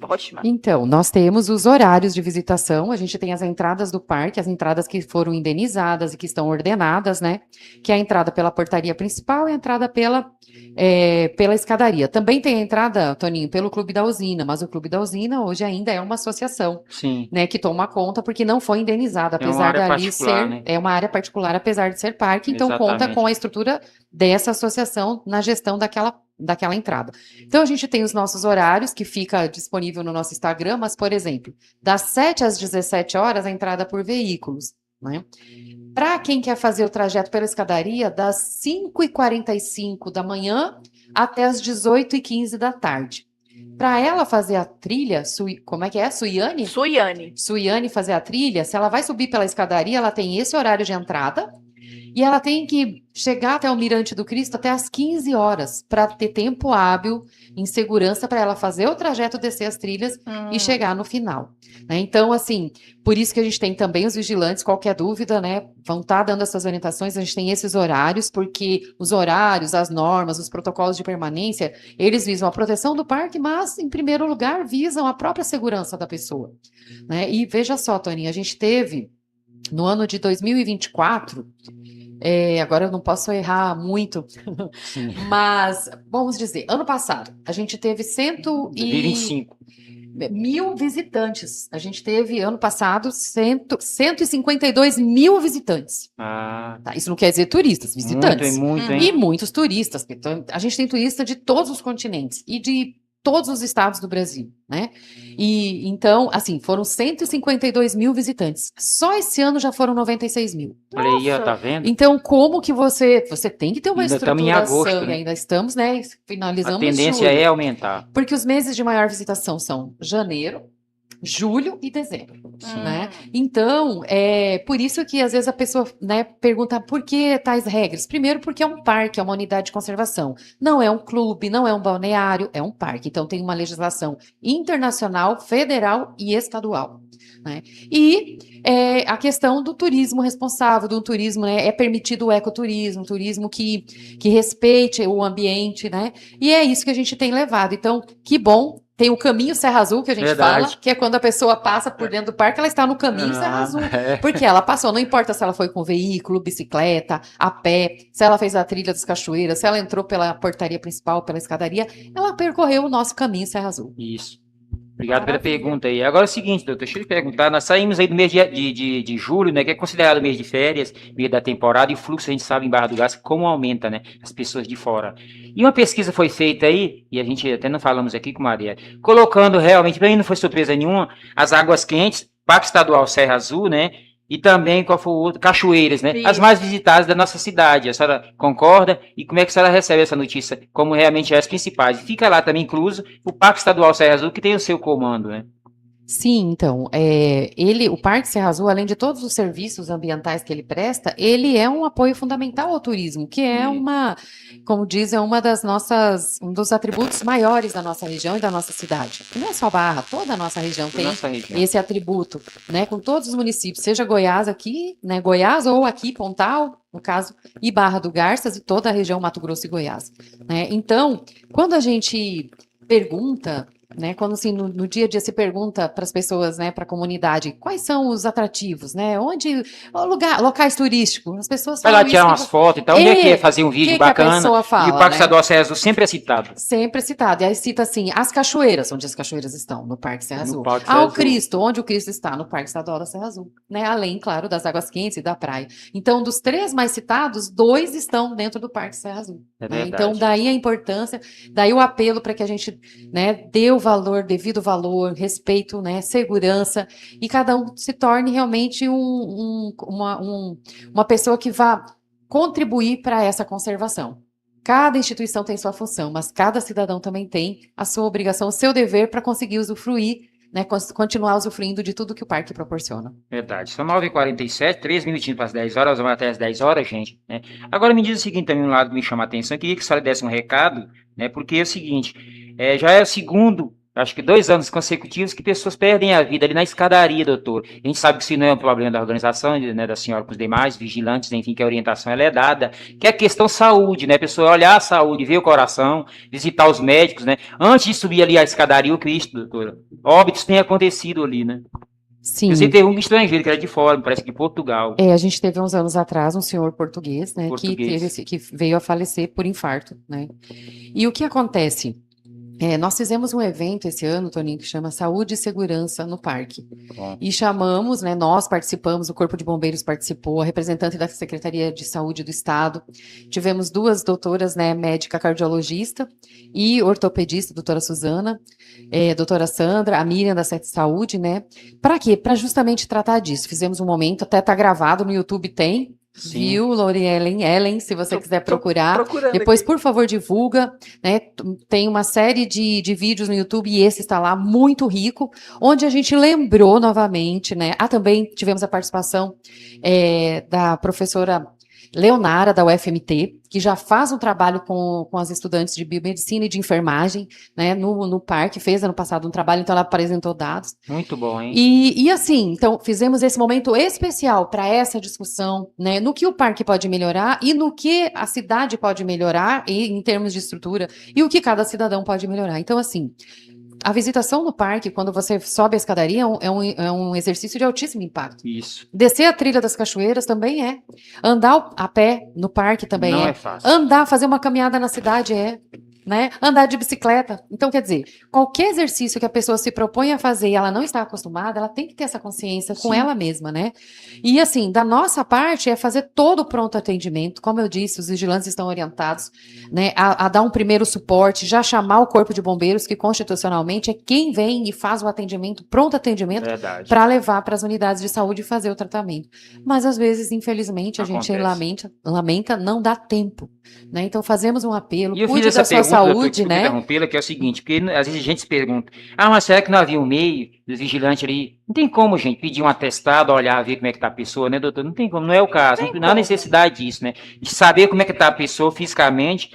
Ótima. Então, nós temos os horários de visitação, a gente tem as entradas do parque, as entradas que foram indenizadas e que estão ordenadas, né? Que é a entrada pela portaria principal e a entrada pela escadaria. Também tem a entrada, Toninho, pelo Clube da Usina, mas o Clube da Usina hoje ainda é uma associação, Sim. né? Que toma conta porque não foi indenizada, apesar dali ser... Né? É uma área particular, apesar de ser parque, então conta com a estrutura dessa associação na gestão daquela entrada. Então, a gente tem os nossos horários, que fica disponível no nosso Instagram, mas, por exemplo, das 7 às 17 horas, a entrada por veículos, né? Para quem quer fazer o trajeto pela escadaria, das 5h45 da manhã até as 18h15 da tarde. Para ela fazer a trilha, como é que é? Suiane? Suiane fazer a trilha, se ela vai subir pela escadaria, ela tem esse horário de entrada, e ela tem que chegar até o Mirante do Cristo até às 15 horas, para ter tempo hábil, em segurança, para ela fazer o trajeto, descer as trilhas e chegar no final. Né? Então, assim, por isso que a gente tem também os vigilantes, qualquer dúvida, né, vão estar dando essas orientações, a gente tem esses horários, porque os horários, as normas, os protocolos de permanência, eles visam a proteção do parque, mas, em primeiro lugar, visam a própria segurança da pessoa. Né? E veja só, Toninha, a gente teve, no ano de 2024... agora eu não posso errar muito, mas vamos dizer, ano passado, a gente teve 125 mil visitantes. A gente teve, ano passado, 152 mil visitantes. Tá? Isso não quer dizer turistas, visitantes. Muito, hein? E muitos turistas. Então, a gente tem turista de todos os continentes e de todos os estados do Brasil, né? E então, assim, foram 152 mil visitantes. Só esse ano já foram 96 mil. Olha aí, ó, tá vendo? Então, como que você tem que ter uma ainda estruturação, estamos em agosto, né? Ainda estamos, né? Finalizamos a tendência julho, é aumentar. Porque os meses de maior visitação são janeiro, julho e dezembro, né? Então, por isso que às vezes a pessoa, né, pergunta por que tais regras. Primeiro, porque é um parque, é uma unidade de conservação. Não é um clube, não é um balneário, é um parque. Então, tem uma legislação internacional, federal e estadual. Né? E a questão do turismo responsável, do turismo, né, é permitido o ecoturismo, turismo que respeite o ambiente, né? E é isso que a gente tem levado. Então, que bom. Tem o caminho Serra Azul, que a gente fala, que é quando a pessoa passa por dentro do parque, ela está no caminho Serra Azul. Porque ela passou, não importa se ela foi com veículo, bicicleta, a pé, se ela fez a trilha das cachoeiras, se ela entrou pela portaria principal, pela escadaria, ela percorreu o nosso caminho Serra Azul. Isso. Obrigado pela pergunta aí. Agora é o seguinte, doutor, deixa eu lhe perguntar, nós saímos aí do mês de julho, né, que é considerado mês de férias, mês da temporada, e o fluxo, a gente sabe, em Barra do Garças, como aumenta, né, as pessoas de fora. E uma pesquisa foi feita aí, e a gente até não falamos aqui com Maria, colocando realmente, para mim não foi surpresa nenhuma, as águas quentes, Parque Estadual Serra Azul, né, e também, qual foi o outro? Cachoeiras, né? Isso. As mais visitadas da nossa cidade. A senhora concorda? E como é que a senhora recebe essa notícia? Como realmente é as principais? E fica lá também incluso o Parque Estadual Serra Azul, que tem o seu comando, né? Sim, então, o Parque Serra Azul, além de todos os serviços ambientais que ele presta, ele é um apoio fundamental ao turismo, que é como diz, um dos atributos maiores da nossa região e da nossa cidade. Não é só Barra, toda a nossa região tem esse atributo, né, com todos os municípios, seja Goiás aqui, né, Goiás ou aqui, Pontal, no caso, e Barra do Garças e toda a região Mato Grosso e Goiás, né? Então, quando a gente pergunta né? Quando assim, no dia a dia se pergunta para as pessoas, né, para a comunidade, quais são os atrativos, né? Locais turísticos, as pessoas Vai lá falam tirar isso. umas fotos, então onde é que é fazer um vídeo que a bacana? pessoa E o fala, Parque né? Estadual Serra Azul sempre é citado. Sempre citado. E aí cita assim, as cachoeiras, onde as cachoeiras estão, no Parque Serra No Azul. Parque Serra O Azul. Cristo, onde o Cristo está, no Parque Estadual da Serra Azul. Né? Além, claro, das águas quentes e da praia. Então, dos 3 mais citados, 2 estão dentro do Parque Serra Azul. É Né? verdade. Então, daí a importância, daí o apelo para que a gente, né, dê o valor, devido valor, respeito, né, segurança, e cada um se torne realmente uma pessoa que vá contribuir para essa conservação. Cada instituição tem sua função, mas cada cidadão também tem a sua obrigação, o seu dever para conseguir usufruir, né, continuar usufruindo de tudo que o parque proporciona. Verdade. São 9h47, 3 minutinhos para as 10 horas, vamos até as 10 horas, gente. Né? Agora me diz o seguinte, também um lado que me chama a atenção, eu queria que a senhora desse um recado, né? Porque é o seguinte, já é o segundo, acho que 2 anos consecutivos que pessoas perdem a vida ali na escadaria, doutor. A gente sabe que isso não é um problema da organização, né, da senhora com os demais vigilantes, enfim, que a orientação ela é dada, que é a questão saúde, né? A pessoa olhar a saúde, ver o coração, visitar os médicos, né? Antes de subir ali a escadaria, o Cristo, doutora. Óbitos tem acontecido ali, né? Sim. Você teve um estrangeiro que era de fora, parece que de Portugal. A gente teve uns anos atrás um senhor português, né, que veio a falecer por infarto, né? E o que acontece? Nós fizemos um evento esse ano, Toninho, que chama Saúde e Segurança no Parque. Bom. E chamamos, né, nós participamos, o Corpo de Bombeiros participou, a representante da Secretaria de Saúde do Estado. Tivemos 2 doutoras, né, médica cardiologista e ortopedista, doutora Suzana, doutora Sandra, a Miriam da Sete Saúde, né? Para quê? Para justamente tratar disso. Fizemos um momento, até tá gravado no YouTube, tem. Sim. Viu, Ellen, se você quiser procurar. Depois, aqui. por favor, divulga, né? Tem uma série de vídeos no YouTube, e esse está lá, muito rico, onde a gente lembrou novamente, né? Também tivemos a participação da professora Leonara, da UFMT, que já faz um trabalho com as estudantes de biomedicina e de enfermagem, né, no parque, fez ano passado um trabalho, então ela apresentou dados. Muito bom, hein? E assim, então, fizemos esse momento especial para essa discussão, né, no que o parque pode melhorar e no que a cidade pode melhorar em termos de estrutura e o que cada cidadão pode melhorar. Então, assim, a visitação no parque, quando você sobe a escadaria, é um exercício de altíssimo impacto. Isso. Descer a trilha das cachoeiras também é. Andar a pé no parque também Não é fácil. Fazer uma caminhada na cidade né? Andar de bicicleta. Então, quer dizer, qualquer exercício que a pessoa se propõe a fazer e ela não está acostumada, ela tem que ter essa consciência com Sim. ela mesma, né? E assim, da nossa parte é fazer todo o pronto atendimento. Como eu disse, os vigilantes estão orientados, né, a dar um primeiro suporte, já chamar o Corpo de Bombeiros, que constitucionalmente é quem vem e faz o atendimento, pronto atendimento, para levar para as unidades de saúde e fazer o tratamento. Mas às vezes, infelizmente, a gente lamenta, não dá tempo, né? Então fazemos um apelo, cuide da sua saúde, né? Interrompê-la, que é o seguinte, porque às vezes a gente se pergunta, mas será que não havia um meio dos vigilantes ali? Não tem como, gente, pedir um atestado, olhar, ver como é que tá a pessoa, né, doutor? Não tem como, não é o caso, não há necessidade disso, né? De saber como é que tá a pessoa fisicamente,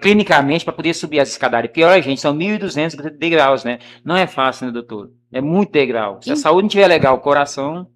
clinicamente, para poder subir as escadarias. Porque, olha, gente, são 1.200 degraus, né? Não é fácil, né, doutor? É muito degrau. Se a saúde não estiver legal, o coração...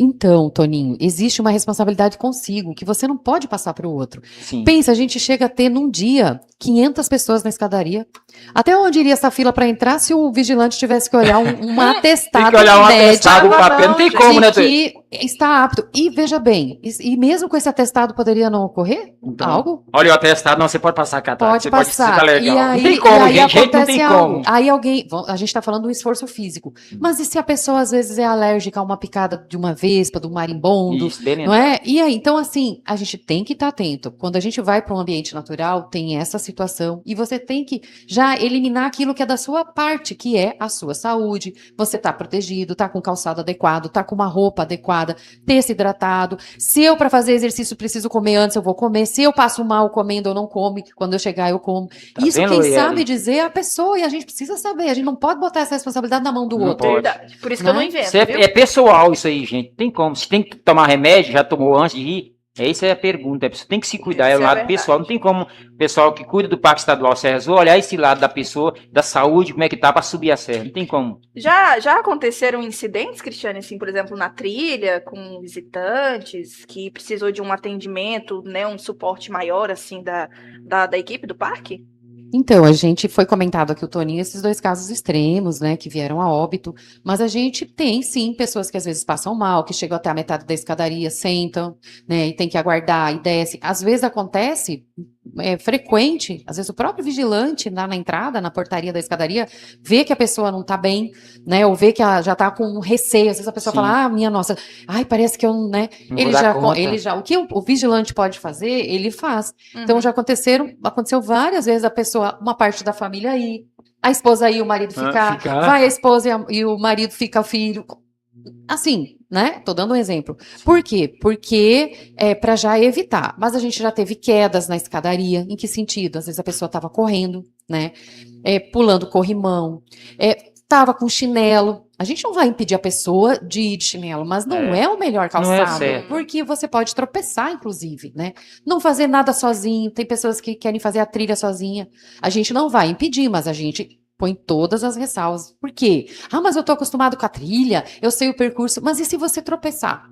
Então, Toninho, existe uma responsabilidade consigo, que você não pode passar para o outro. Sim. Pensa, a gente chega a ter num dia 500 pessoas na escadaria. Até onde iria essa fila para entrar se o vigilante tivesse que olhar um atestado? Tem que olhar um atestado, um papel, não tem como, né? Que está apto. E veja bem, e mesmo com esse atestado poderia não ocorrer então, algo? Olha o atestado, não, você pode passar catado, pode passar. Pode legal. E aí, não tem como, gente, não tem algo. como. Aí alguém, a gente está falando de um esforço físico, mas e se a pessoa às vezes é alérgica a uma picada de uma vespa, de um marimbondo, isso, bem não é? E aí, então assim, a gente tem que estar atento. Quando a gente vai para um ambiente natural, tem essa situação, e você tem que já eliminar aquilo que é da sua parte, que é a sua saúde. Você está protegido, está com calçado adequado, está com uma roupa adequada, ter se hidratado. Se eu, para fazer exercício, preciso comer antes, eu vou comer. Se eu passo mal comendo, eu não como. Quando eu chegar, eu como. Tá Isso vendo, quem sabe dizer é a pessoa, e a gente precisa saber. A gente não pode botar essa responsabilidade na mão do outro. Verdade. Por isso que eu não invento, é pessoal isso aí, gente. Tem como. Se tem que tomar remédio, já tomou antes de ir. Essa é a pergunta. A pessoa tem que se cuidar. É o lado pessoal. Não tem como o pessoal que cuida do Parque Estadual Serra Azul olhar esse lado da pessoa, da saúde, como é que tá para subir a serra. Não tem como. Já aconteceram incidentes, Cristiane, assim, por exemplo, na trilha, com visitantes, que precisou de um atendimento, né, um suporte maior, assim, da equipe do parque? Então, a gente foi comentado aqui o Toninho, esses 2 casos extremos, né, que vieram a óbito, mas a gente tem, sim, pessoas que às vezes passam mal, que chegam até a metade da escadaria, sentam, né, e tem que aguardar e desce. Às vezes acontece, é frequente, às vezes o próprio vigilante lá na entrada, na portaria da escadaria, vê que a pessoa não tá bem, né, ou vê que ela já tá com receio, às vezes a pessoa Sim. fala, minha nossa, ai, parece que eu, né, Não vou dar conta. o que o vigilante pode fazer, ele faz. Então, já aconteceu várias vezes a pessoa, uma parte da família ir, a esposa ir, o marido ficar, vai a esposa e o marido fica o filho. Assim, né? Tô dando um exemplo. Por quê? Porque é para já evitar. Mas a gente já teve quedas na escadaria. Em que sentido? Às vezes a pessoa estava correndo, né? Pulando corrimão, tava com chinelo. A gente não vai impedir a pessoa de ir de chinelo, mas não é o melhor Não é calçado, certo. porque você pode tropeçar, inclusive, né? Não fazer nada sozinho. Tem pessoas que querem fazer a trilha sozinha. A gente não vai impedir, mas a gente põe todas as ressalvas. Por quê? Ah, mas eu tô acostumado com a trilha, eu sei o percurso. Mas e se você tropeçar?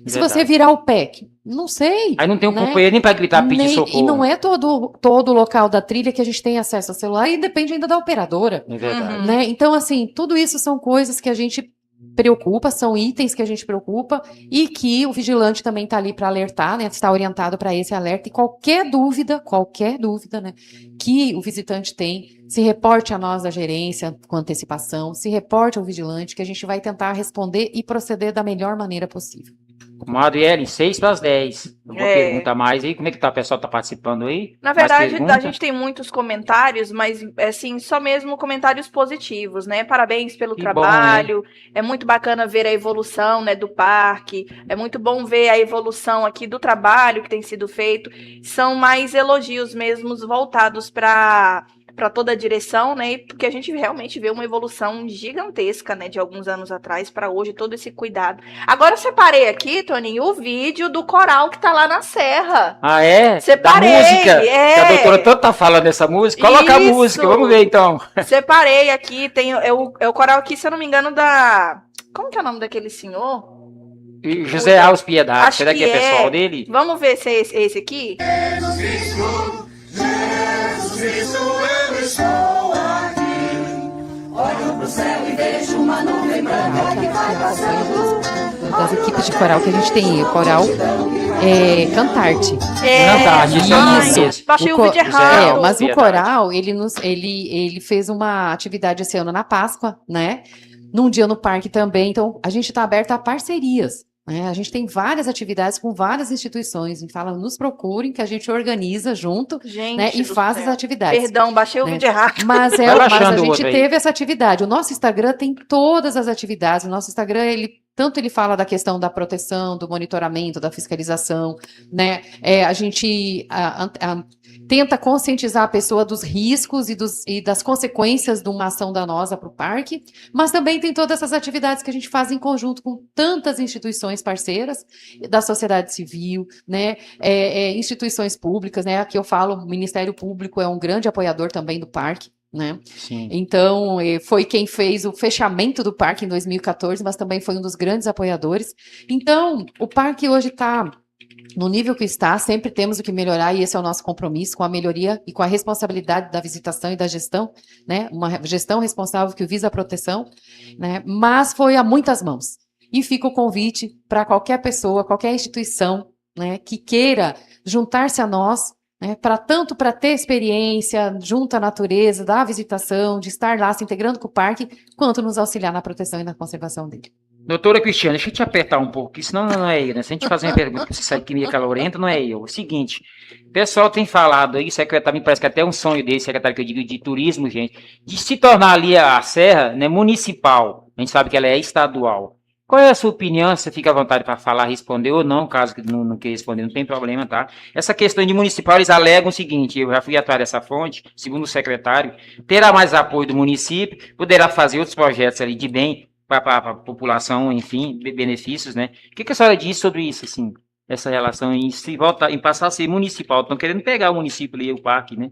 E se você virar o pé? Não sei. Aí não tem um né? companheiro nem para gritar, pedir socorro. E não é todo local da trilha que a gente tem acesso ao celular, e depende ainda da operadora. É verdade. Né? Então, assim, tudo isso são coisas que a gente preocupa, são itens que a gente preocupa, e que o vigilante também está ali para alertar, né? Está orientado para esse alerta, e qualquer dúvida, né, que o visitante tem, se reporte a nós da gerência com antecipação, se reporte ao vigilante, que a gente vai tentar responder e proceder da melhor maneira possível. Comadre Ellen, 6 para as 10. Eu vou perguntar mais aí. Como é que tá? O pessoal tá participando aí? Na verdade, a gente tem muitos comentários, mas assim, só mesmo comentários positivos, né? Parabéns pelo trabalho. Bom, né? É muito bacana ver a evolução, né, do parque. É muito bom ver a evolução aqui do trabalho que tem sido feito. São mais elogios mesmo voltados para toda a direção, né? Porque a gente realmente vê uma evolução gigantesca, né? De alguns anos atrás para hoje, todo esse cuidado. Agora eu separei aqui, Toninho, o vídeo do coral que tá lá na Serra. Ah, é? Separei. Da música? Que a doutora tanto tá falando dessa música. Coloca a música, vamos ver então. Separei aqui, tem o coral aqui, se eu não me engano, da... Como que é o nome daquele senhor? José Alves Piedade. Será que é pessoal dele? Vamos ver se é esse aqui. Jesus Cristo, eu estou aqui. Olho pro céu e vejo uma nuvem branca que vai passando. Das equipes de coral que a gente tem, o coral Cantarte. Cantarte, isso. Baixei o vídeo errado. Mas o coral, ele fez uma atividade esse ano na Páscoa, né? Num dia no parque também. Então, a gente está aberto a parcerias. A gente tem várias atividades com várias instituições. Fala, nos procurem que a gente organiza junto, né, e faz as atividades. Perdão, baixei o vídeo errado. Mas a gente teve essa atividade. O nosso Instagram tem todas as atividades. O nosso Instagram, tanto ele fala da questão da proteção, do monitoramento, da fiscalização, né? A gente tenta conscientizar a pessoa dos riscos e das consequências de uma ação danosa para o parque, mas também tem todas essas atividades que a gente faz em conjunto com tantas instituições parceiras da sociedade civil, né? Instituições públicas, né? Aqui eu falo, o Ministério Público é um grande apoiador também do parque. Né? Então, foi quem fez o fechamento do parque em 2014, mas também foi um dos grandes apoiadores. Então, o parque hoje está no nível que está, sempre temos o que melhorar, e esse é o nosso compromisso com a melhoria e com a responsabilidade da visitação e da gestão, né? Uma gestão responsável que visa a proteção, né? Mas foi a muitas mãos. E fica o convite para qualquer pessoa, qualquer instituição, né, que queira juntar-se a nós, né, tanto para ter experiência junto à natureza, da visitação, de estar lá se integrando com o parque, quanto nos auxiliar na proteção e na conservação dele. Doutora Cristiana, deixa eu te apertar um pouco, porque senão não é eu, né? Se a gente fazer uma pergunta que você sabe que meio calorenta, não é eu. É o seguinte, o pessoal tem falado aí, secretário, me parece que até um sonho dele, secretário que eu digo de turismo, gente, de se tornar ali a Serra, né, municipal. A gente sabe que ela é estadual. Qual é a sua opinião? Você fica à vontade para falar, responder ou não, caso que não queira responder, não tem problema, tá? Essa questão de municipal, eles alegam o seguinte, eu já fui atrás dessa fonte, segundo o secretário, terá mais apoio do município, poderá fazer outros projetos ali de bem para a população, enfim, benefícios, né? O que a senhora diz sobre isso, assim, essa relação em se voltar, em passar a ser municipal? Estão querendo pegar o município ali, o parque, né?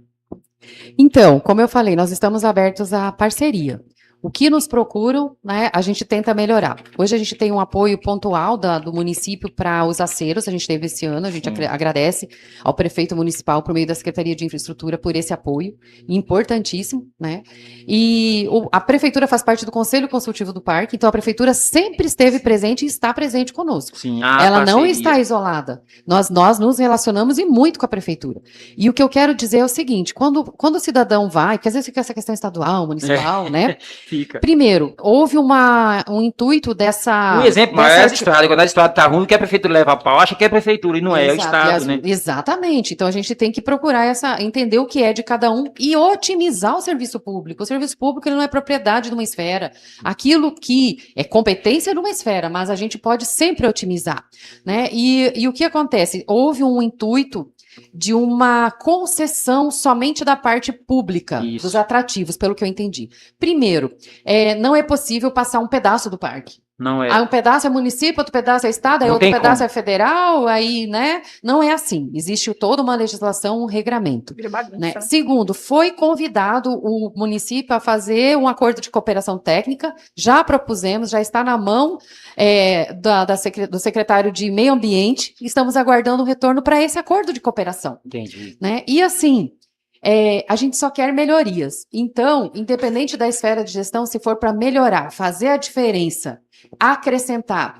Então, como eu falei, nós estamos abertos à parceria. O que nos procuram, né, a gente tenta melhorar. Hoje a gente tem um apoio pontual do município para os aceros, a gente teve esse ano, a gente agradece ao prefeito municipal por meio da Secretaria de Infraestrutura por esse apoio, importantíssimo, né? E a prefeitura faz parte do Conselho Consultivo do Parque, então a prefeitura sempre esteve presente e está presente conosco. Sim, Ela não parceria. está isolada. Nós nos relacionamos e muito com a prefeitura. E o que eu quero dizer é o seguinte, quando o cidadão vai, porque às vezes fica essa questão estadual, municipal, né? Fica. Primeiro, houve um intuito dessa... Um exemplo maior é dessa a estrada. Quando a estrada tá ruim, que a prefeitura leva a pau, acha que é a prefeitura e não é o Exato, Estado, né? Exatamente. Então a gente tem que procurar entender o que é de cada um e otimizar o serviço público. O serviço público ele não é propriedade de uma esfera. Aquilo que é competência de uma esfera, mas a gente pode sempre otimizar, né? E o que acontece? Houve um intuito de uma concessão somente da parte pública, Isso. dos atrativos, pelo que eu entendi. Primeiro, não é possível passar um pedaço do parque. Não é. Aí um pedaço é município, outro pedaço é estado, aí Não outro tem pedaço como. é federal, aí, né? Não é assim. Existe toda uma legislação, um regramento. Vira bagunça, Né? né? Segundo, foi convidado o município a fazer um acordo de cooperação técnica, já propusemos, já está na mão do secretário de Meio Ambiente, e estamos aguardando o retorno para esse acordo de cooperação. Entendi. Né? E assim, a gente só quer melhorias. Então, independente da esfera de gestão, se for para melhorar, fazer a diferença, acrescentar,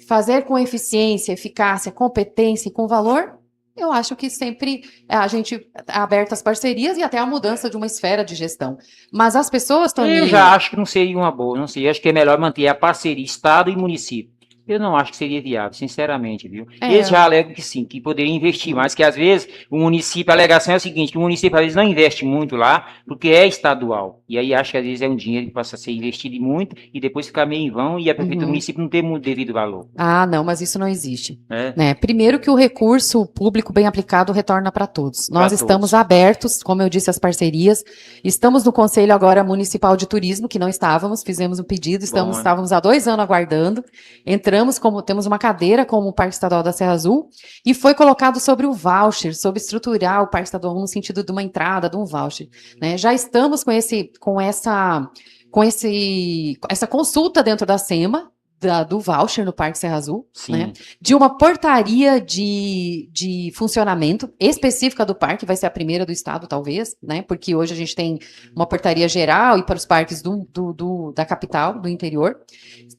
fazer com eficiência, eficácia, competência e com valor, eu acho que sempre a gente é aberto às parcerias e até a mudança de uma esfera de gestão. Mas as pessoas, Toninho... Eu já acho que não seria uma boa, não sei. Acho que é melhor manter a parceria Estado e município. Eu não acho que seria viável, sinceramente, viu? Eles já alegam que sim, que poderia investir mais, que às vezes o município, a alegação é o seguinte, que o município às vezes não investe muito lá, porque é estadual. E aí acho que às vezes é um dinheiro que possa ser investido muito e depois ficar meio em vão e a prefeitura do município não ter muito devido valor. Ah, não, mas isso não existe. Né? Né? Primeiro que o recurso público bem aplicado retorna para todos. Nós estamos abertos, como eu disse, às parcerias. Estamos no Conselho agora Municipal de Turismo, que não estávamos, fizemos um pedido, estávamos há 2 anos aguardando. Entramos temos uma cadeira como o Parque Estadual da Serra Azul, e foi colocado sobre o voucher, sobre estruturar o Parque Estadual no sentido de uma entrada, de um voucher. Né? Já estamos com essa consulta dentro da SEMA, do voucher no Parque Serra Azul, né? De uma portaria de funcionamento específica do parque, vai ser a primeira do estado, talvez, né? Porque hoje a gente tem uma portaria geral e para os parques da capital, do interior.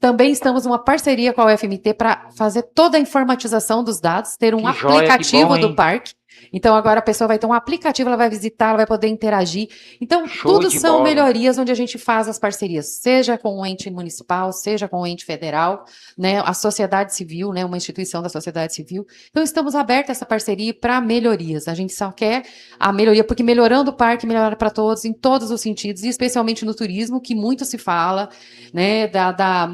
Também estamos numa parceria com a UFMT para fazer toda a informatização dos dados, ter um aplicativo do parque. Então, agora a pessoa vai ter um aplicativo, ela vai visitar, ela vai poder interagir. Então, tudo são melhorias onde a gente faz as parcerias, seja com o ente municipal, seja com o ente federal, né, a sociedade civil, né, uma instituição da sociedade civil. Então, estamos abertos a essa parceria para melhorias. A gente só quer a melhoria, porque melhorando o parque, melhora para todos, em todos os sentidos, e especialmente no turismo, que muito se fala, né,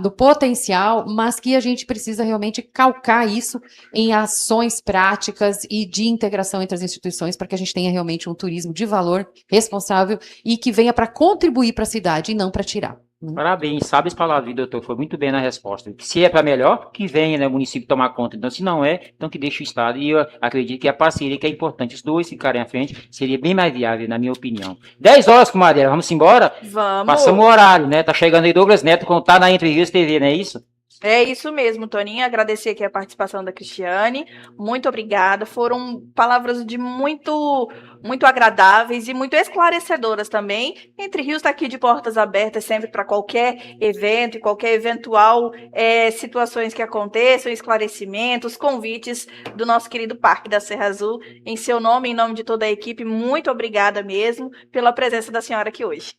do potencial, mas que a gente precisa realmente calcar isso em ações práticas e de integração entre as instituições para que a gente tenha realmente um turismo de valor, responsável e que venha para contribuir para a cidade e não para tirar. Parabéns, sabe as palavras, doutor, foi muito bem na resposta. Se é para melhor, que venha, né, o município tomar conta. Então, se não é, então que deixe o Estado. E eu acredito que a parceria que é importante, os dois ficarem à frente, seria bem mais viável, na minha opinião. 10 horas, comadre, vamos embora? Vamos. Passamos o horário, né? Tá chegando aí Douglas Neto, contar na Entre Rios TV, não é isso? É isso mesmo, Toninho. Agradecer aqui a participação da Cristiane. Muito obrigada. Foram palavras de muito agradáveis e muito esclarecedoras também. Entre Rios está aqui de portas abertas sempre para qualquer evento e qualquer eventual situações que aconteçam, esclarecimentos, convites do nosso querido Parque da Serra Azul. Em seu nome, em nome de toda a equipe, muito obrigada mesmo pela presença da senhora aqui hoje.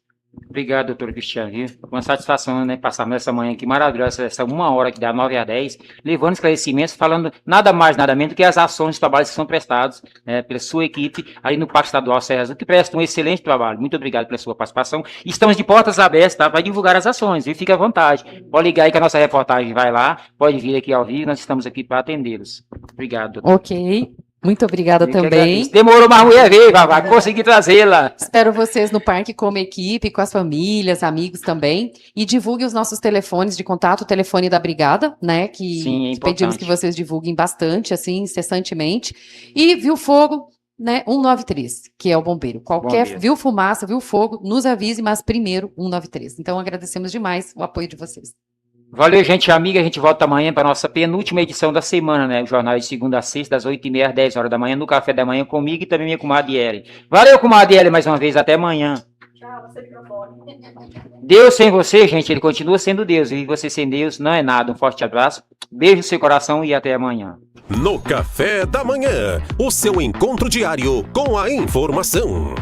Obrigado, doutor Cristiano. Viu? Uma satisfação, né, passarmos essa manhã aqui maravilhosa, essa 1 hora que dá 9 a 10, levando esclarecimentos, falando nada mais, nada menos do que as ações, os trabalhos que são prestados pela sua equipe ali no Parque Estadual Serra Azul, que presta um excelente trabalho. Muito obrigado pela sua participação. Estamos de portas abertas, tá? Vai divulgar as ações, viu? Fique à vontade. Pode ligar aí que a nossa reportagem vai lá, pode vir aqui ao vivo, nós estamos aqui para atendê-los. Obrigado, doutor. Ok. Muito obrigada também. Demorou, mas a mulher veio, vai conseguir trazê-la. Espero vocês no parque como equipe, com as famílias, amigos também. E divulguem os nossos telefones de contato, o telefone da brigada, né? Que sim, é pedimos que vocês divulguem bastante, assim, incessantemente. E Viu Fogo, né, 193, que é o bombeiro. Qualquer, Bombeiro. viu fumaça, viu fogo, nos avise, mas primeiro 193. Então, agradecemos demais o apoio de vocês. Valeu, gente amiga. A gente volta amanhã para nossa penúltima edição da semana, né? O jornal de segunda a sexta, das 8h30 às 10 horas da manhã, no café da manhã comigo e também minha comadre Ellen. Valeu, comadre Ellen, mais uma vez. Até amanhã. Tchau, você microfone. Deus sem você, gente, ele continua sendo Deus. E você sem Deus não é nada. Um forte abraço. Beijo no seu coração e até amanhã. No Café da Manhã, o seu encontro diário com a informação.